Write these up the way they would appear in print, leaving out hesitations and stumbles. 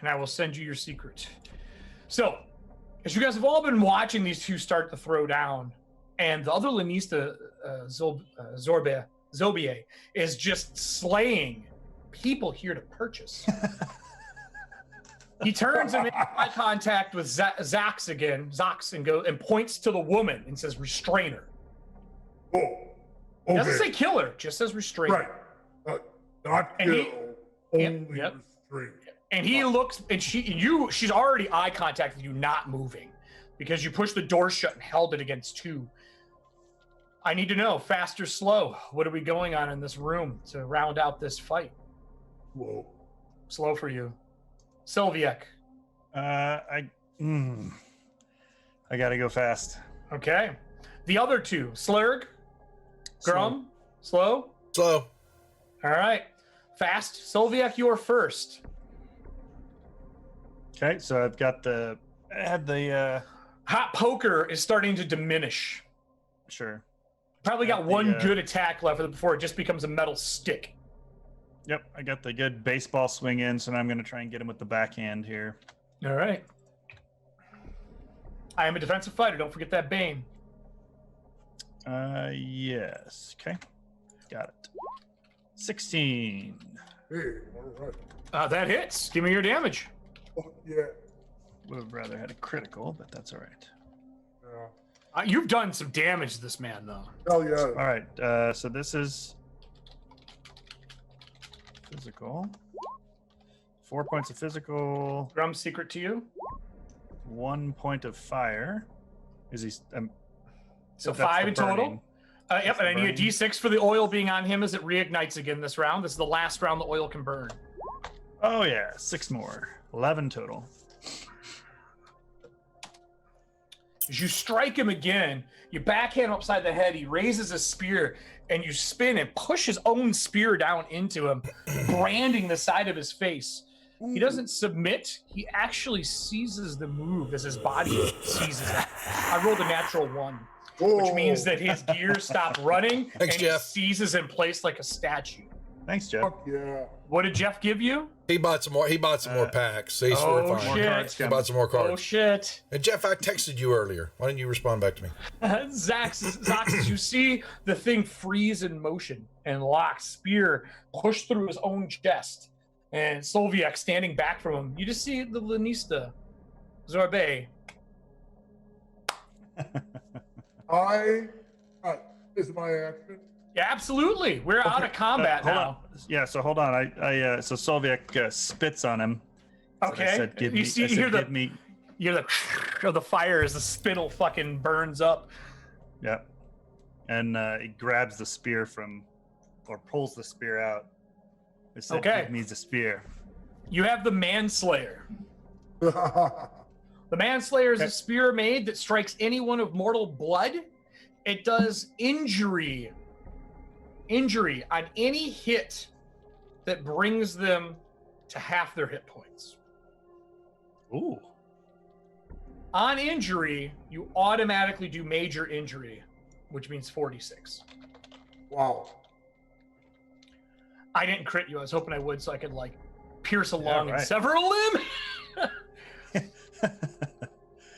and I will send you your secret. So, as you guys have all been watching these two start to throw down, and the other Lanista, Zobier, is just slaying people here to purchase. He turns and makes eye contact with Zax again, and points to the woman and says, "Restrain her." Oh, okay. He doesn't say kill her, just says restrain her. Right. Not kill, only restrain. And he looks, and she's already eye contact with you, not moving, because you pushed the door shut and held it against two. I need to know, fast or slow? What are we going on in this room to round out this fight? Whoa. Slow for you. Sylviek. I gotta go fast. Okay. The other two, Slurg, Grum, slow? Slow. All right. Fast. Sylviek, you're first. Okay, so I've got the Hot poker is starting to diminish. Sure. Probably got one good attack left before it just becomes a metal stick. Yep, I got the good baseball swing in, so now I'm going to try and get him with the backhand here. All right. I am a defensive fighter. Don't forget that Bane. Yes. Okay. Got it. 16. Hey, all right. That hits. Give me your damage. Oh, yeah. Would have rather had a critical, but that's all right. Yeah. You've done some damage to this man, though. Hell yeah. All right. So this is physical. 4 points of physical. Grum's secret to you. 1 point of fire. Is he? So that's 5 the in total. burning. Yep, and I need a burning. D6 for the oil being on him as it reignites again this round. This is the last round the oil can burn. Oh yeah, 6 more. 11 total. As you strike him again, you backhand him upside the head. He raises a spear, and you spin and push his own spear down into him, branding the side of his face. He doesn't submit. He actually seizes the move as his body seizes it. I rolled a natural 1, which means that his gears stop running. Thanks, and Jeff. He seizes in place like a statue. Thanks, Jeff. Fuck yeah. What did Jeff give you? He bought some more. He bought some more packs. So he's Oh, fine. shit. He bought some more cards. Oh, shit. And Jeff, I texted you earlier. Why didn't you respond back to me? Zax, you see the thing freeze in motion, and Locke's spear push through his own chest. And Solviak standing back from him. You just see the Lanista, Zorbe. Is my action? Yeah, absolutely. We're out of combat hold now. on. Yeah, so hold on. So Solviak spits on him. Okay. I said, give you me. see, I said, you hear give me. the fire as the spittle fucking burns up. Yep. And he grabs the spear or pulls the spear out. I said, Okay. give me the spear. You have the Manslayer. The Manslayer is a spear made that strikes anyone of mortal blood. It does injury on any hit that brings them to half their hit points. Ooh. On injury, you automatically do major injury, which means 46. Wow. I didn't crit you. I was hoping I would so I could like pierce along right. and sever a limb.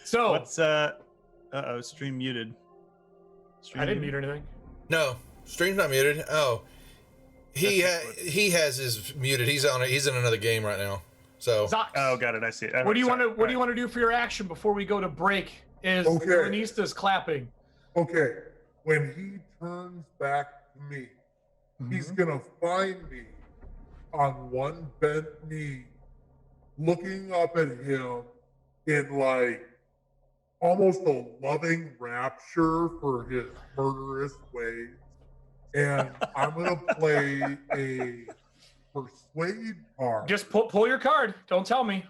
So What's stream muted. I didn't mute anything. No, stream's not muted. Oh, he has his muted. He's on it. He's in another game right now. So. Zox, Oh, got it. I see it. what do you want to What do you want to do for your action before we go to break? Is Okay. Lanista's clapping? Okay. When he turns back to me, he's gonna find me on one bent knee, looking up at him in like almost a loving rapture for his murderous ways. And I'm gonna play a persuade card. Just pull your card. Don't tell me.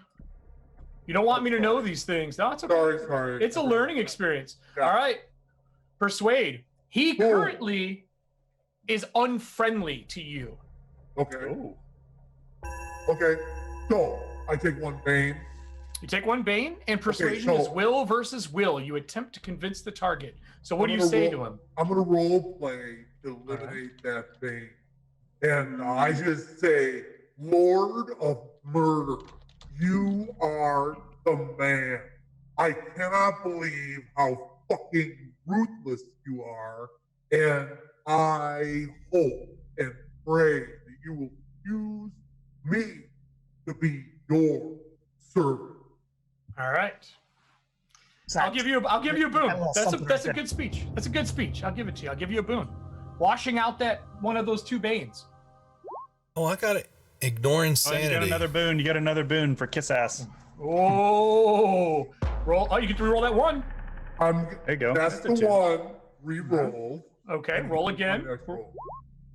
You don't want me to know these things. No, it's okay. Sorry. It's a learning experience. Yeah. All right. Persuade. He currently is unfriendly to you. Okay. Ooh. Okay. So I take one Bane. You take one Bane, and persuasion so- is will versus will. You attempt to convince the target. So what do you say to him? I'm gonna role play to eliminate that Bane. And I just say, Lord of Murder, you cannot believe how fucking ruthless you are, and I hope and pray that you will use me to be your servant. All right. I'll give you a boon. That's a good speech. That's a good speech. I'll give it to you. I'll give you a boon. Washing out that one of those two banes. Oh, I got it. Ignore Oh, insanity. you got another boon. You got another boon for kiss ass. Oh, roll! Oh, you get to roll that one. There you go. That's the one. Re-roll. Okay, roll again.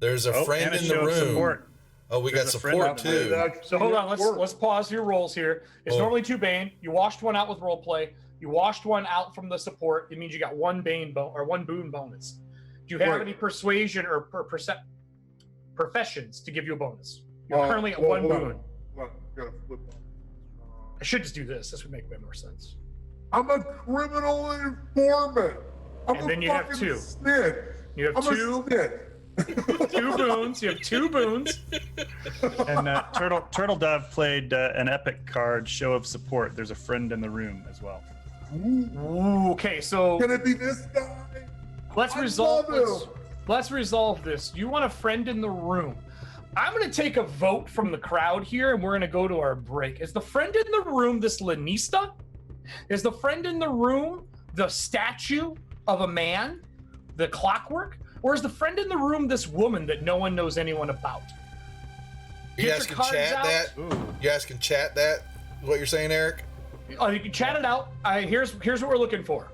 There's a friend and a in the show of room. support. Oh, we got There's a friend support out too. So hold on. Let's pause your rolls here. It's normally 2 bane. You washed one out with role play. You washed one out from the support. It means you got 1 bane or 1 boon bonus. Do you have any persuasion or professions to give you a bonus? You're currently at 1 boon. Gotta flip on. I should just do this. This would make way more sense. I'm a criminal informant. And then you have 2. Snitch. You have I'm 2. a snitch. 2 boons. You have 2 boons. And Turtle Dove played an epic card, Show of Support. There's a friend in the room as well. Ooh, okay, so Can it be this guy? let's I resolve love this. him. Let's resolve this. You want a friend in the room. I'm going to take a vote from the crowd here, and we're going to go to our break. Is the friend in the room this Lanista? Is the friend in the room the statue of a man, the clockwork? Or is the friend in the room this woman that no one knows anyone about? You Get guys your can cards chat out. that? You guys can chat that? What you're saying, Eric? Oh, you can chat it out. Here's what we're looking for.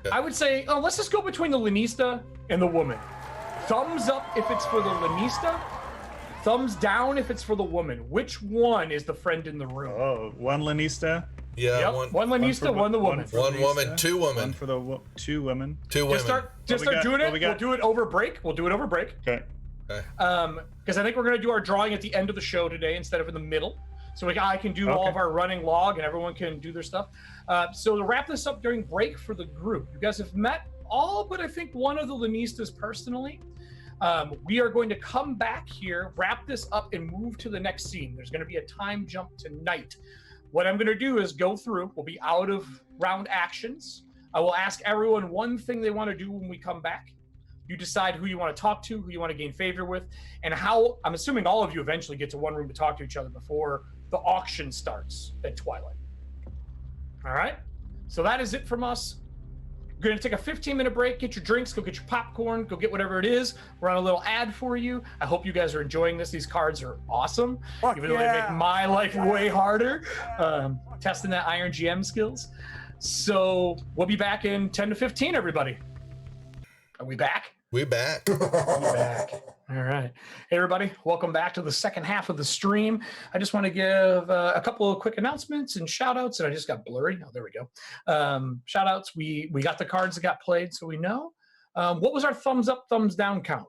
Okay. I would say, let's just go between the Lanista and the woman. Thumbs up if it's for the Lanista. Thumbs down if it's for the woman. Which one is the friend in the room? Oh, 1 Lanista. Yeah, Yep. One Lanista, one the woman. One woman, 2 women. 1 for the 2 women. 2 women. Just start doing it. We'll do it over break. Okay. Because I think we're going to do our drawing at the end of the show today instead of in the middle. So I can do all of our running log and everyone can do their stuff. So to wrap this up during break for the group, you guys have met all but I think one of the Lanistas personally. We are going to come back here, wrap this up, and move to the next scene. There's going to be a time jump tonight. What I'm going to do is go through. We'll be out of round actions. I will ask everyone one thing they want to do when we come back. You decide who you want to talk to, who you want to gain favor with, and how. I'm assuming all of you eventually get to one room to talk to each other before the auction starts at twilight. All right? So that is it from us. We're going to take a 15-minute break, get your drinks, go get your popcorn, go get whatever it is. We're on a little ad for you. I hope you guys are enjoying this. These cards are awesome, even though they make my life way harder, testing that Iron GM skills. So we'll be back in 10 to 15, everybody. Are we back? We back. We're back. All right. Hey, everybody. Welcome back to the second half of the stream. I just want to give a couple of quick announcements and shout outs. And I just got blurry. Oh, there we go. Shout outs. We got the cards that got played, so we know. What was our thumbs up, thumbs down count?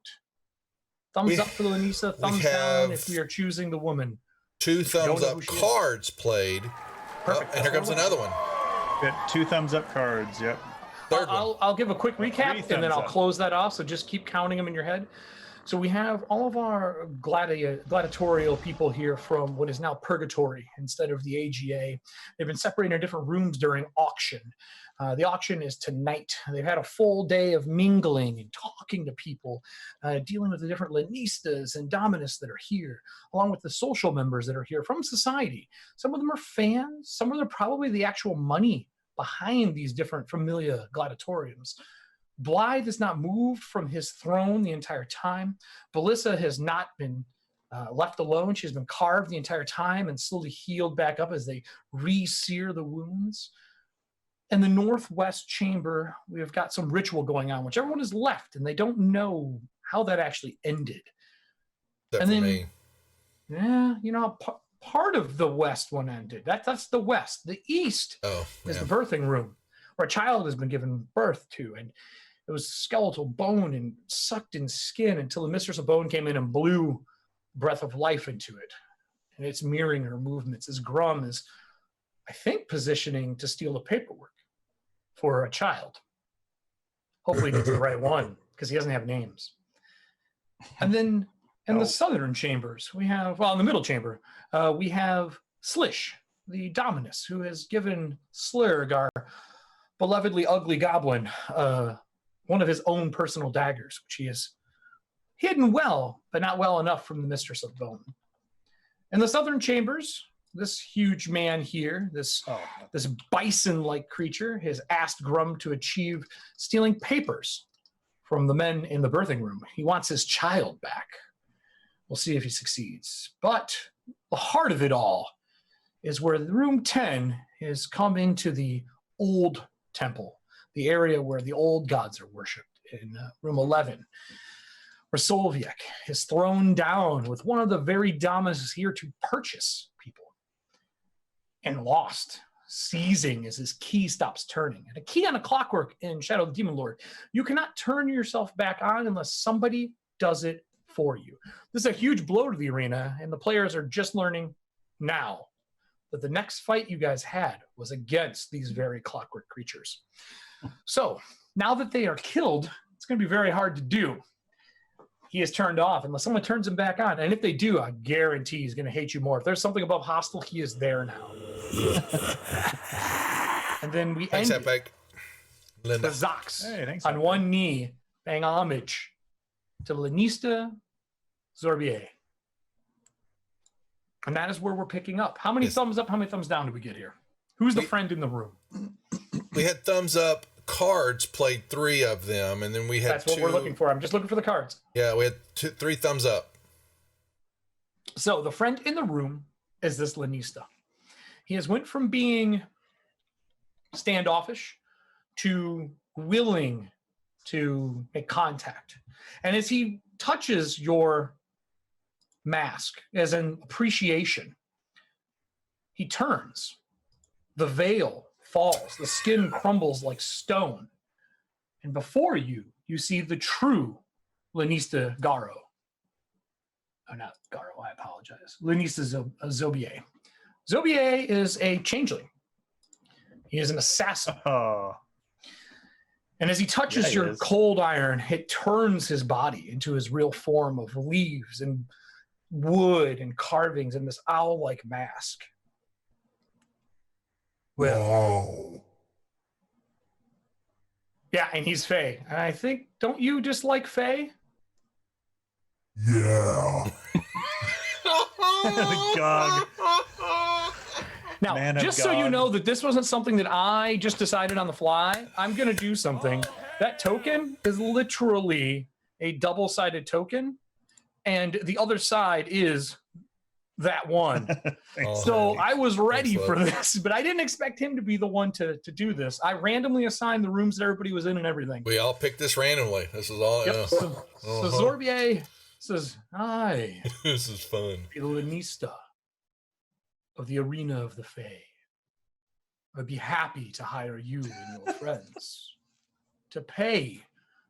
Thumbs up for the Lanisa, thumbs down if we are choosing the woman. 2 thumbs up cards played. Perfect. And here comes another one. Got 2 thumbs up cards. Yep. Third one. I'll give a quick recap and then I'll up. close that off. So just keep counting them in your head. So we have all of our gladiatorial people here from what is now Purgatory instead of the AGA. They've been separated in different rooms during auction. The auction is tonight. They've had a full day of mingling and talking to people, dealing with the different Lanistas and Dominus that are here, along with the social members that are here from society. Some of them are fans. Some of them are probably the actual money behind these different familia gladiatoriums. Blythe has not moved from his throne the entire time. Belissa has not been left alone. She's been carved the entire time and slowly healed back up as they re-sear the wounds. In the northwest chamber, we have got some ritual going on, which everyone has left, and they don't know how that actually ended. Except for me. Yeah, you know, part of the west one ended. That's the west. The east is the birthing room, where a child has been given birth to, and it was skeletal bone and sucked in skin until the mistress of bone came in and blew breath of life into it. And it's mirroring her movements as Grum is, I think, positioning to steal the paperwork for a child. Hopefully he gets the right one, because he doesn't have names. And then in the southern chambers, we have, well, in the middle chamber, we have Slish, the Dominus, who has given Slurg, our belovedly ugly goblin one of his own personal daggers, which he has hidden well, but not well enough from the Mistress of Bone. In the southern chambers, this huge man here, this bison-like creature, has asked Grum to achieve stealing papers from the men in the birthing room. He wants his child back. We'll see if he succeeds. But the heart of it all is where room 10 has come into the old temple, the area where the old gods are worshipped, in room 11, where Solviek is thrown down with one of the very damas here to purchase people and lost, seizing as his key stops turning. And a key on a clockwork in Shadow of the Demon Lord, you cannot turn yourself back on unless somebody does it for you. This is a huge blow to the arena, and the players are just learning now that the next fight you guys had was against these very clockwork creatures. So now that they are killed, it's going to be very hard to do. He is turned off unless someone turns him back on. And if they do, I guarantee he's going to hate you more. If there's something above hostile, he is there now. And then we end the Zox on one knee, paying homage to Lanista Zorbier. And that is where we're picking up. How many thumbs up, how many thumbs down did we get here? Who's the friend in the room? We had thumbs up. Cards played 3 of them, and then we had That's what we're looking for. I'm just looking for the cards. Yeah, we had 3 thumbs up. So the friend in the room is this Lanista. He has went from being standoffish to willing to make contact. And as he touches your mask as an appreciation, he turns. The veil falls. The skin crumbles like stone. And before you, you see the true Lanista Garo. Oh, not Garo, I apologize. Lanista Zobier. Zobier is a changeling. He is an assassin. Oh. And as he touches your cold iron, it turns his body into his real form of leaves and wood and carvings and this owl-like mask. Wow. Yeah, and he's Fae. And I think, don't you dislike Fae? Yeah. God. Now, Man of just so you God. know that this wasn't something that I just decided on the fly, I'm going to do something. That token is literally a double-sided token, and the other side is that one. So I was ready for this, but I didn't expect him to be the one to do this. I randomly assigned the rooms that everybody was in and everything. We all picked this randomly. This is all. Yep. So Zorbier says, "Hi, This is fun. Lanista of the Arena of the Fae. I'd be happy to hire you and your friends to pay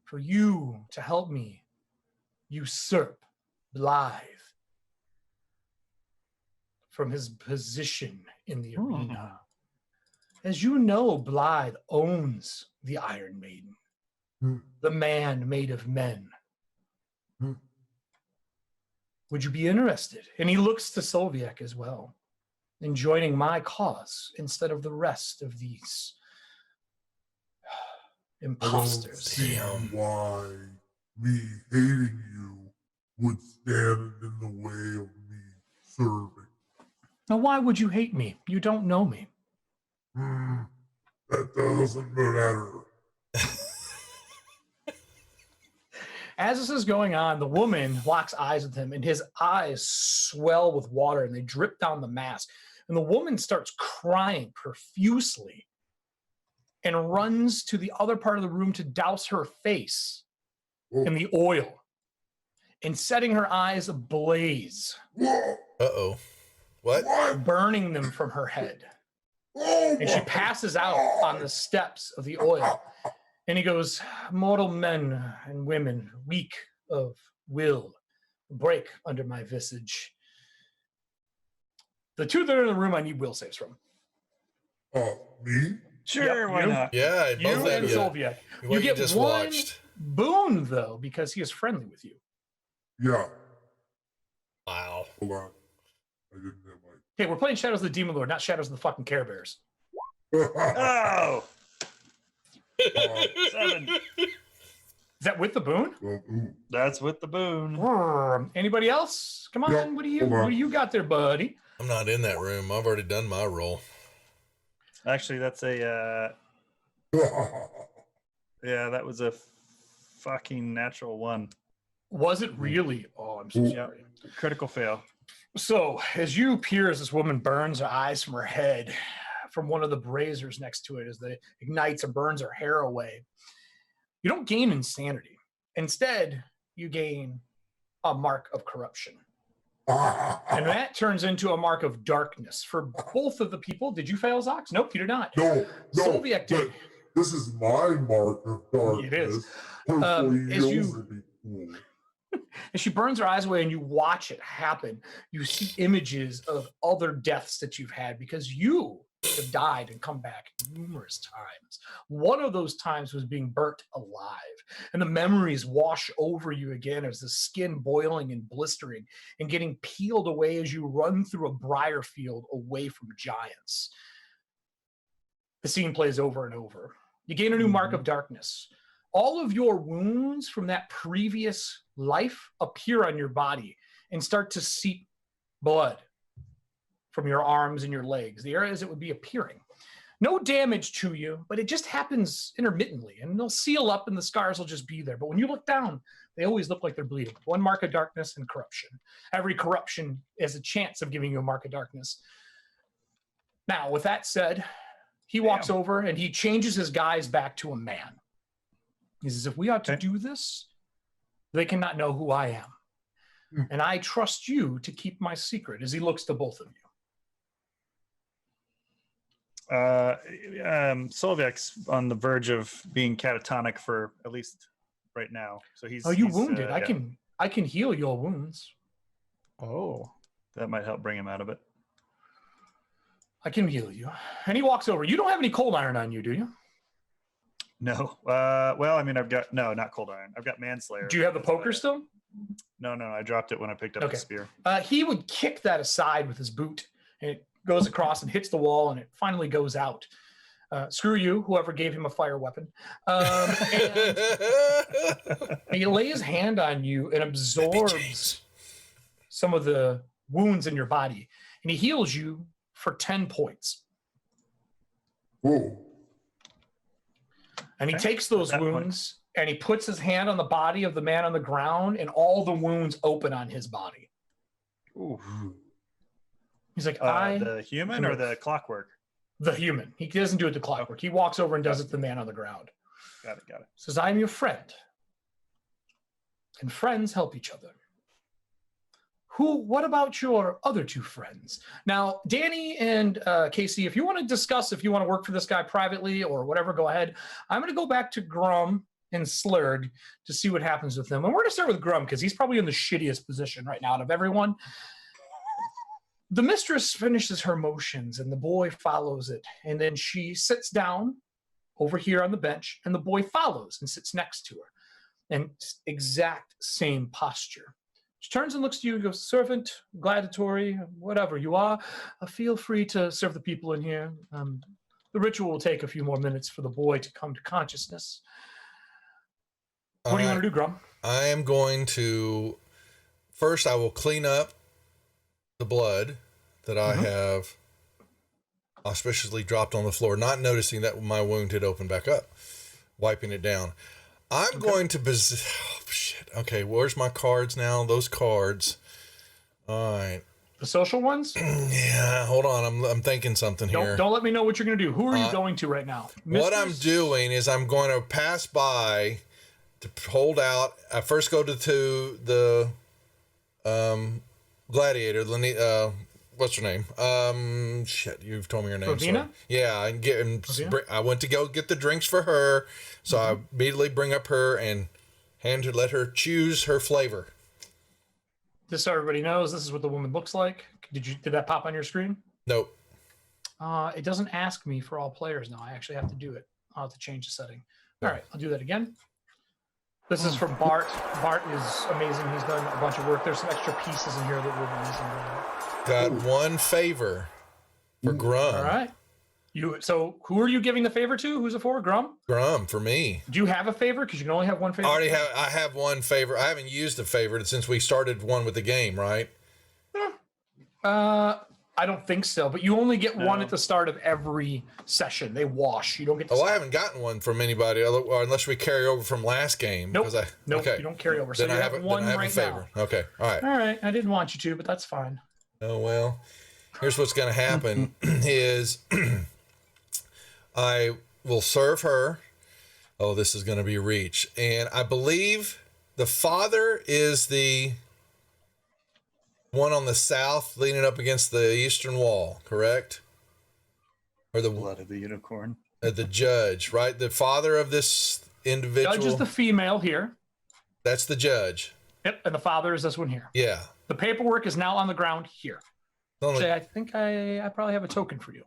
for you to help me usurp Blythe from his position in the arena. As you know, Blythe owns the Iron Maiden, the man made of men. Would you be interested?" And he looks to Solviek as well, in joining my cause instead of the rest of these imposters. I don't see why me hating you would stand in the way of me serving. Now, why would you hate me? You don't know me. That doesn't matter. As this is going on, the woman locks eyes with him, and his eyes swell with water, and they drip down the mask. And the woman starts crying profusely and runs to the other part of the room to douse her face in the oil and setting her eyes ablaze. Uh-oh. What? Burning them from her head. And she passes out on the steps of the oil. And he goes, "Mortal men and women, weak of will, break under my visage." The two that are in the room, I need will saves from. Me? Sure, why you. not? Yeah, You both and of you. Solviek. What You you get just one watched. boon, though, because he is friendly with you. Yeah. Wow. Hold on. I didn't have my... Okay, we're playing Shadows of the Demon Lord, not Shadows of the fucking Care Bears. Oh! 7. Is that with the boon? That's with the boon. Anybody else? Come on. Yeah, What do hold on. you got there, buddy? I'm not in that room. I've already done my roll. Actually, that's a yeah, that was a fucking natural 1. Was it really? Oh, I'm so sorry. Critical fail. So, as you peer as this woman burns her eyes from her head, from one of the braziers next to it, as it ignites and burns her hair away, you don't gain insanity. Instead, you gain a mark of corruption. And that turns into a mark of darkness for both of the people. Did you fail, Zox? Nope, you did not. No, Solviak did. This is my mark of darkness. It is. Hopefully As yours you- will be cool. As she burns her eyes away and you watch it happen, you see images of other deaths that you've had because you have died and come back numerous times. One of those times was being burnt alive, and the memories wash over you again as the skin boiling and blistering and getting peeled away as you run through a briar field away from giants. The scene plays over and over. You gain a new mark of darkness. All of your wounds from that previous life appear on your body and start to seep blood from your arms and your legs, the areas it would be appearing. No damage to you, but it just happens intermittently, and they'll seal up and the scars will just be there. But when you look down, they always look like they're bleeding. 1 mark of darkness and corruption. Every corruption has a chance of giving you a mark of darkness. Now, with that said, he walks over and he changes his guise back to a man. He says, if we are to do this, they cannot know who I am. And I trust you to keep my secret, as he looks to both of you. Solviak's on the verge of being catatonic for at least right now. So he's Wounded. yeah, I can heal your wounds. Oh, that might help bring him out of it. I can heal you. And he walks over. You don't have any cold iron on you, do you? No. Well, I mean, I've got not cold iron. I've got manslayer. Do you have the poker still? No. I dropped it when I picked up the spear. He would kick that aside with his boot, and it goes across and hits the wall, and it finally goes out. Screw you, whoever gave him a fire weapon. And he lays his hand on you and absorbs some of the wounds in your body, and he heals you for 10 points. Ooh. And he takes those wounds and he puts his hand on the body of the man on the ground, and all the wounds open on his body. Ooh. He's like, the human or the clockwork? The human. He doesn't do it to clockwork. He walks over and does it to the man on the ground. Got it. Says, I'm your friend. And friends help each other. What about your other 2 friends? Now, Danny and Casey, if you want to discuss, if you want to work for this guy privately or whatever, go ahead. I'm going to go back to Grum and Slurg to see what happens with them. And we're going to start with Grum because he's probably in the shittiest position right now out of everyone. The mistress finishes her motions and the boy follows it. And then she sits down over here on the bench and the boy follows and sits next to her. And exact same posture. She turns and looks to you and goes, servant, gladiatory, whatever you are, feel free to serve the people in here. The ritual will take a few more minutes for the boy to come to consciousness. What do you want to do, Grum? I am going to, first I will clean up the blood that I have auspiciously dropped on the floor, not noticing that my wound had opened back up, wiping it down. I'm going to, oh shit. Okay, where's my cards now? Those cards. All right. The social ones? Yeah, hold on. I'm thinking something here. Don't let me know what you're going to do. Who are you going to right now? What I'm doing is I'm going to pass by to hold out. I first go to the gladiator. What's her name? Shit, you've told me her name. Ravina? Yeah, I went to go get the drinks for her, so I immediately bring up her and let her choose her flavor. Just so everybody knows, this is what the woman looks like. Did that pop on your screen? Nope. It doesn't ask me for all players now. I actually have to do it. I'll have to change the setting. All right, I'll do that again. This is from Bart. Bart is amazing. He's done a bunch of work. There's some extra pieces in here that we'll be using. Got one favor for Grum. All right. So who are you giving the favor to? Who's it for? Grum? Grum for me. Do you have a favor? Because you can only have one favor. I have one favor. I haven't used a favor since we started one with the game, right? I don't think so, but you only get one at the start of every session. They wash. You don't get to I haven't gotten one from anybody unless we carry over from last game. Nope. Nope, okay. You don't carry over. So then you have one right now. Okay. All right. All right. I didn't want you to, but that's fine. Oh, well, here's what's going to happen is I will serve her. Oh, this is going to be reach. And I believe the father is the one on the south leaning up against the eastern wall, correct? Or the Blood of the unicorn. The judge, right? The father of this individual. Judge is the female here. That's the judge. Yep, and the father is this one here. Yeah. The paperwork is now on the ground here. Actually, I think I probably have a token for you.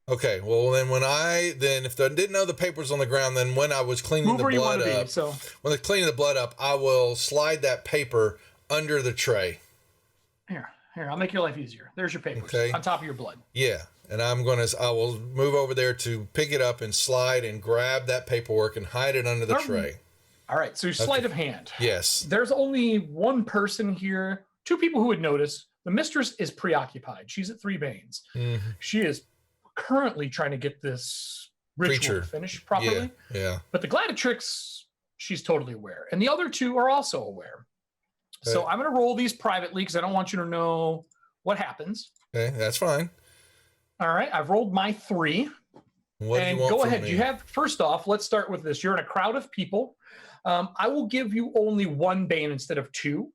Okay, well then if I didn't know the paper's on the ground, then when I was cleaning the blood up, when I cleaning the blood up, I will slide that paper under the tray. Here, I'll make your life easier. There's your papers on top of your blood. Yeah, and I will move over there to pick it up and slide and grab that paperwork and hide it under the tray. All right, so sleight of hand. Yes. There's only one person here, two people who would notice. The mistress is preoccupied. She's at 3 Banes. Mm-hmm. She is currently trying to get this ritual finished properly. Yeah. But the gladiatrix, she's totally aware. And the other two are also aware. Okay. So I'm going to roll these privately because I don't want you to know what happens. Okay, that's fine. All right, I've rolled my 3. What do you want go from ahead. me? You have, first off, let's start with this. You're in a crowd of people. I will give you only 1 Bane instead of 2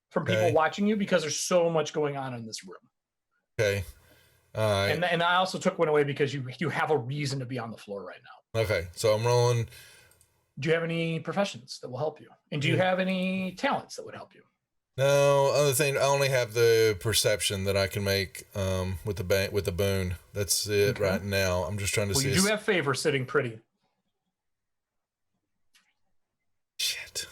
from people watching you because there's so much going on in this room. Okay. All right. And I also took 1 away because you have a reason to be on the floor right now. Okay, so I'm rolling. Do you have any professions that will help you? And do you have any talents that would help you? No, other thing, I only have the perception that I can make with the boon. That's it right now. I'm just trying to see. You do have favor sitting pretty. Shit.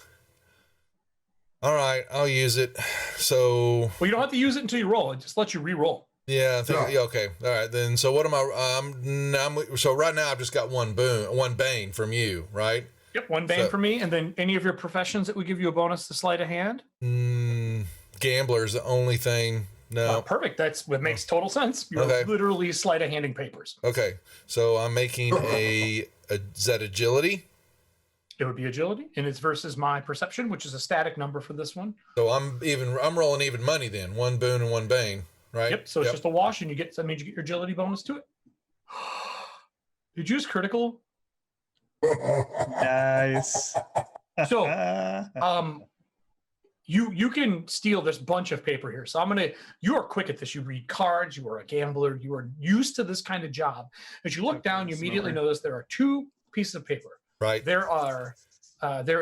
All right, I'll use it. So. Well, you don't have to use it until you roll. It just lets you re-roll. Yeah, I think, yeah, okay. All right, then. So what am I? So right now I've just got 1 Bane from you, right? Yep, 1 Bane for me, and then any of your professions that would give you a bonus to sleight of hand. Gambler is the only thing. No, perfect. That's what makes total sense. You're literally sleight of handing papers. Okay, so I'm making is that agility? It would be agility, and it's versus my perception, which is a static number for this one. So I'm rolling even money then. 1 boon and 1 bane, right? Yep. So it's just a wash, and that means you get your agility bonus to it. Did you use critical? Nice. So, you can steal this bunch of paper here. So you are quick at this. You read cards. You are a gambler. You are used to this kind of job. As you look down, you immediately notice there are 2 pieces of paper. Right. There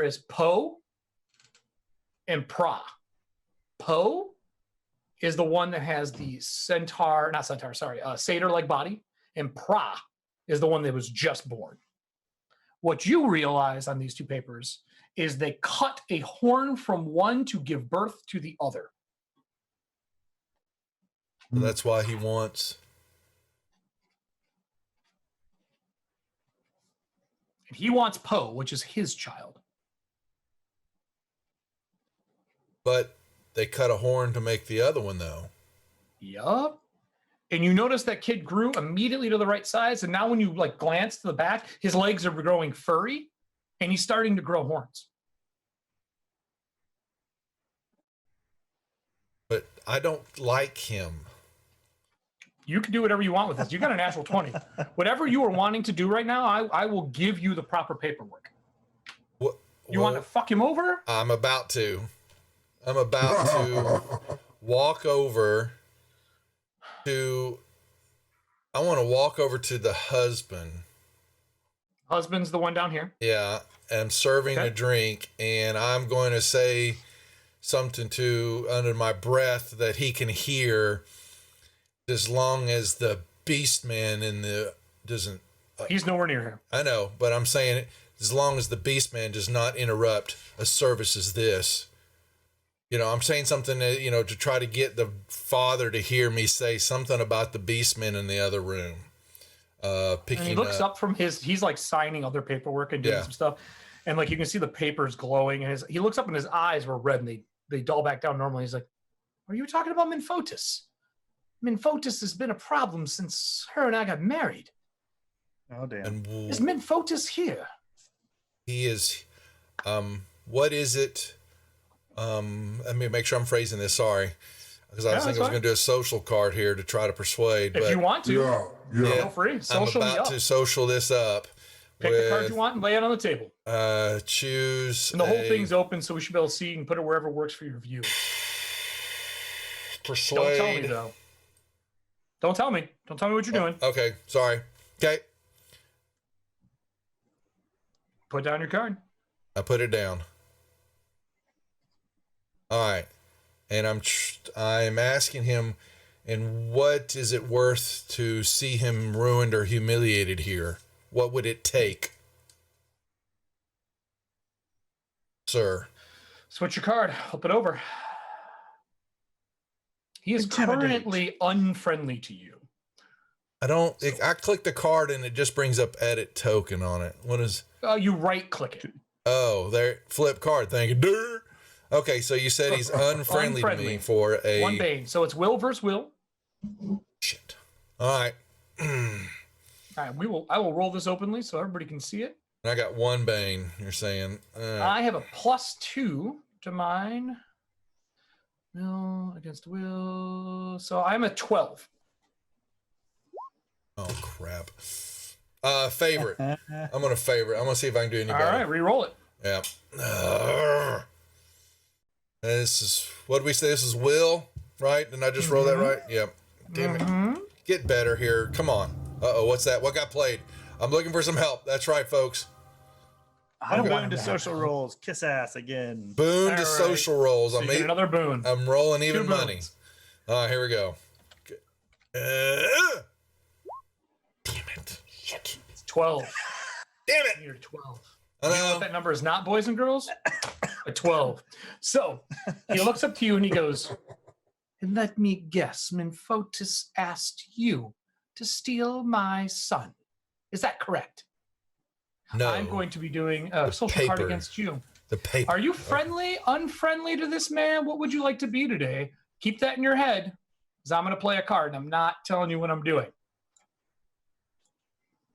is Po and Pra. Po is the one that has the satyr-like body, and Pra is the one that was just born. What you realize on these 2 papers is they cut a horn from one to give birth to the other. So that's why he wants. And he wants Po, which is his child. But they cut a horn to make the other one, though. Yup. And you notice that kid grew immediately to the right size. And now when you glance to the back, his legs are growing furry and he's starting to grow horns. But I don't like him. You can do whatever you want with this. You got a natural 20. Whatever you are wanting to do right now, I will give you the proper paperwork. You want to fuck him over? I'm about to walk over to. I want to walk over to the husband. Husband's the one down here. Yeah, and I'm serving a drink, and I'm going to say something under my breath that he can hear, as long as the beast man doesn't. He's nowhere near him. I know, but I'm saying as long as the beast man does not interrupt a service as this. I'm saying something, to try to get the father to hear me say something about the beastmen in the other room. And he looks up from he's like signing other paperwork and doing some stuff. And like, you can see the papers glowing, and he looks up and his eyes were red and they dull back down normally. He's like, are you talking about Minfotis? Minfotis has been a problem since her and I got married. Oh, damn. And Is Minfotis here? he is, what is it? Let me make sure I'm phrasing this. Sorry. Because I was thinking I was going to do a social card here to try to persuade. If you want to, Yeah. feel free. Social I'm me about up. to social this up. Pick the card you want and lay it on the table. Choose. And the whole thing's open, so we should be able to see. You can put it wherever works for your view. Persuade. Don't tell me, though. Don't tell me. Don't tell me what you're doing. Okay. Sorry. Okay. Put down your card. I put it down. All right. And I'm asking him, and what is it worth to see him ruined or humiliated here? What would it take, sir? Switch your card. Flip it over. He is currently unfriendly to you. I click the card and it just brings up edit token on it. What is? You right click it. Oh, there. Flip card. Thank you. Durr. Okay, so you said he's unfriendly to me for a one bane. So it's will versus will. Shit. All right. All right, I will roll this openly so everybody can see it. And I got one bane. You're saying I have a +2 to mine. Will against will. So I'm a 12. oh crap. Favorite. I'm gonna favorite. I'm gonna see if I can do any All better. right, re-roll it. Yeah. This is what did we say? This is will, right? Didn't I just roll that right? Yep. Damn it. Get better here. Come on. Uh-oh, what's that? What got played? I'm looking for some help. That's right, folks. I'm going to social rolls. Kiss ass again. Boon All to right. social rolls. So you get another boon. I'm rolling even 2 money. boons. All right, here we go. Damn it. Shit. It's 12. Damn it. You're 12. I You know what know. that number is not, boys and girls? A 12. So he looks up to you and he goes, and let me guess, Minfotis asked you to steal my son. Is that correct? No. I'm going to be doing a social card paper. against you. The paper. Are you friendly, unfriendly to this man? What would you like to be today? Keep that in your head, because I'm going to play a card, and I'm not telling you what I'm doing.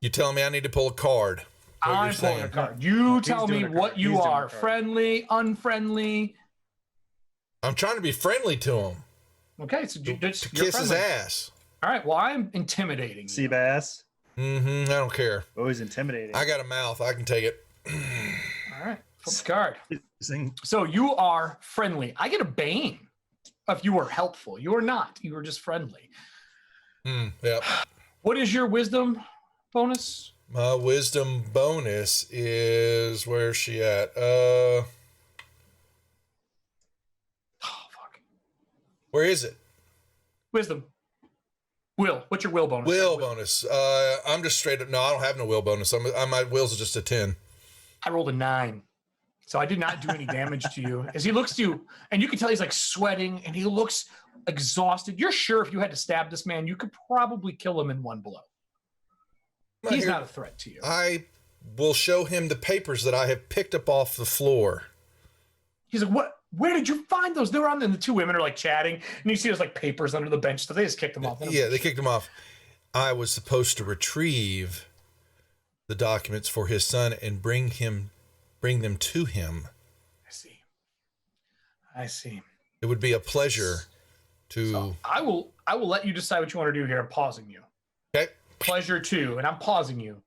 You telling me I need to pull a card? What I'm you're pulling a saying. card. You He's tell doing me a card. what you He's doing a are. card. Friendly, unfriendly. I'm trying to be friendly to him. Okay, so To you're kiss his friendly. ass. All right, well, I'm intimidating you. Sea bass. I don't care. Always intimidating. I got a mouth. I can take it. All right, flip the card. Sing. So you are friendly. I get a bane if you were helpful. You are not. You are just friendly. Yep. What is your wisdom bonus? My wisdom bonus is where's she at? Oh, fuck. Where is it? Wisdom. Will. What's your will bonus? Will bonus. I'm just straight up. No, I don't have no will bonus. My will's just a 10. I rolled a 9. So I did not do any damage to you. As he looks to you, and you can tell he's like sweating and he looks exhausted. You're sure if you had to stab this man, you could probably kill him in one blow. He's not a threat to you. I will show him the papers that I have picked up off the floor. He's like, what? Where did you find those? They were on there, and the 2 women are like chatting, and you see there's like papers under the bench. So they just kicked them off. Yeah, they kicked him off. I was supposed to retrieve the documents for his son and bring them to him. I see. It would be a pleasure to. So I will let you decide what you want to do here. I'm pausing you. Okay. Pleasure 2, and I'm pausing you.